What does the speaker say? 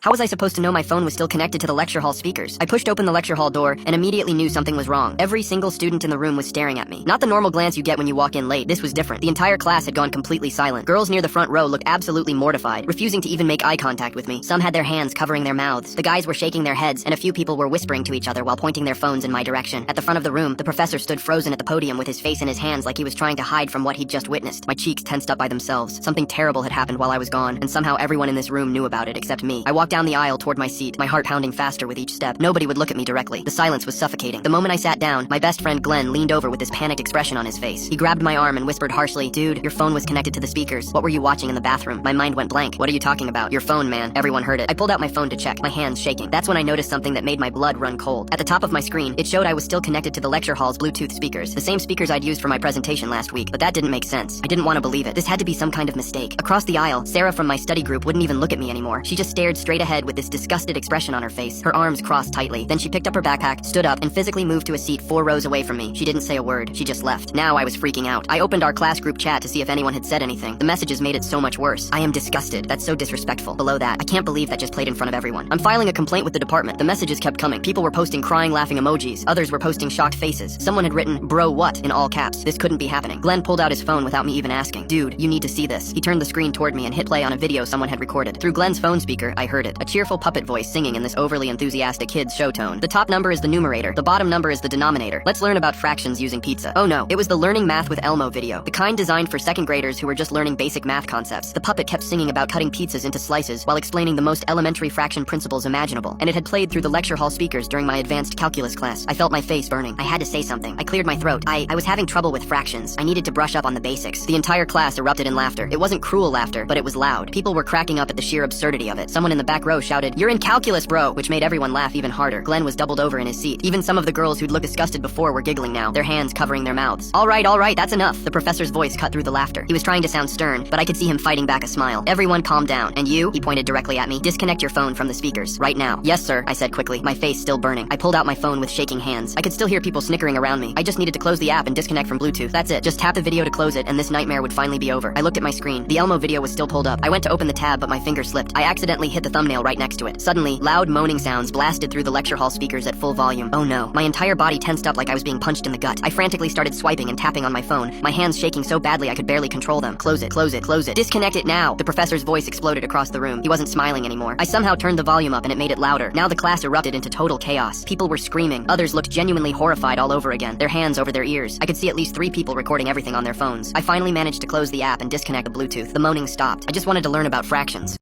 How was I supposed to know my phone was still connected to the lecture hall speakers? I pushed open the lecture hall door and immediately knew something was wrong. Every single student in the room was staring at me. Not the normal glance you get when you walk in late. This was different. The entire class had gone completely silent. Girls near the front row looked absolutely mortified, refusing to even make eye contact with me. Some had their hands covering their mouths. The guys were shaking their heads, and a few people were whispering to each other while pointing their phones in my direction. At the front of the room, the professor stood frozen at the podium with his face in his hands like he was trying to hide from what he'd just witnessed. My cheeks tensed up by themselves. Something terrible had happened while I was gone, and somehow everyone in this room knew about it except me. I walked down the aisle toward my seat, my heart pounding faster with each step. Nobody would look at me directly. The silence was suffocating. The moment I sat down, my best friend Glenn leaned over with this panicked expression on his face. He grabbed my arm and whispered harshly, "Dude, your phone was connected to the speakers. What were you watching in the bathroom?" My mind went blank. "What are you talking about?" "Your phone, man." Everyone heard it. I pulled out my phone to check, my hands shaking. That's when I noticed something that made my blood run cold. At the top of my screen, it showed I was still connected to the lecture hall's Bluetooth speakers, the same speakers I'd used for my presentation last week, but that didn't make sense. I didn't want to believe it. This had to be some kind of mistake. Across the aisle, Sarah from my study group wouldn't even look at me anymore. She just stared straight ahead with this disgusted expression on her face, her arms crossed tightly. Then she picked up her backpack, stood up, and physically moved to a seat 4 rows away from me. She didn't say a word. She just left. Now I was freaking out. I opened our class group chat to see if anyone had said anything. The messages made it so much worse. "I am disgusted. That's so disrespectful." Below that, "I can't believe that just played in front of everyone. I'm filing a complaint with the department." The messages kept coming. People were posting crying, laughing emojis. Others were posting shocked faces. Someone had written, "Bro, what?" in all caps. This couldn't be happening. Glenn pulled out his phone without me even asking. "Dude, you need to see this." He turned the screen toward me and hit play on a video someone had recorded. Through Glenn's phone speaker, I heard it. A cheerful puppet voice singing in this overly enthusiastic kid's show tone. "The top number is the numerator. The bottom number is the denominator. Let's learn about fractions using pizza." Oh no, it was the Learning Math with Elmo video. The kind designed for second graders who were just learning basic math concepts. The puppet kept singing about cutting pizzas into slices while explaining the most elementary fraction principles imaginable. And it had played through the lecture hall speakers during my advanced calculus class. I felt my face burning. I had to say something. I cleared my throat. I was having trouble with fractions. I needed to brush up on the basics. The entire class erupted in laughter. It wasn't cruel laughter, but it was loud. People were cracking up at the sheer absurdity of it. Someone in the back row shouted, "You're in calculus, bro," which made everyone laugh even harder. Glenn was doubled over in his seat. Even some of the girls who'd looked disgusted before were giggling now, their hands covering their mouths. All right, that's enough." The professor's voice cut through the laughter. He was trying to sound stern, but I could see him fighting back a smile. "Everyone calm down. And you," he pointed directly at me, "disconnect your phone from the speakers. Right now." "Yes, sir," I said quickly, my face still burning. I pulled out my phone with shaking hands. I could still hear people snickering around me. I just needed to close the app and disconnect from Bluetooth. That's it. Just tap the video to close it, and this nightmare would finally be over. I looked at my screen. The Elmo video was still pulled up. I went to open the tab, but my finger slipped. I accidentally hit the thumbnail right next to it. Suddenly, loud moaning sounds blasted through the lecture hall speakers at full volume. Oh no. My entire body tensed up like I was being punched in the gut. I frantically started swiping and tapping on my phone, my hands shaking so badly I could barely control them. "Close it, close it, close it. Disconnect it now." The professor's voice exploded across the room. He wasn't smiling anymore. I somehow turned the volume up and it made it louder. Now the class erupted into total chaos. People were screaming. Others looked genuinely horrified all over again, their hands over their ears. I could see at least 3 people recording everything on their phones. I finally managed to close the app and disconnect the Bluetooth. The moaning stopped. I just wanted to learn about fractions.